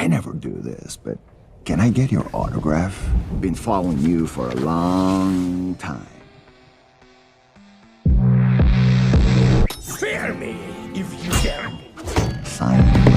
I never do this, but can I get your autograph? Been following you for a long time. Spare me if you can. Sign.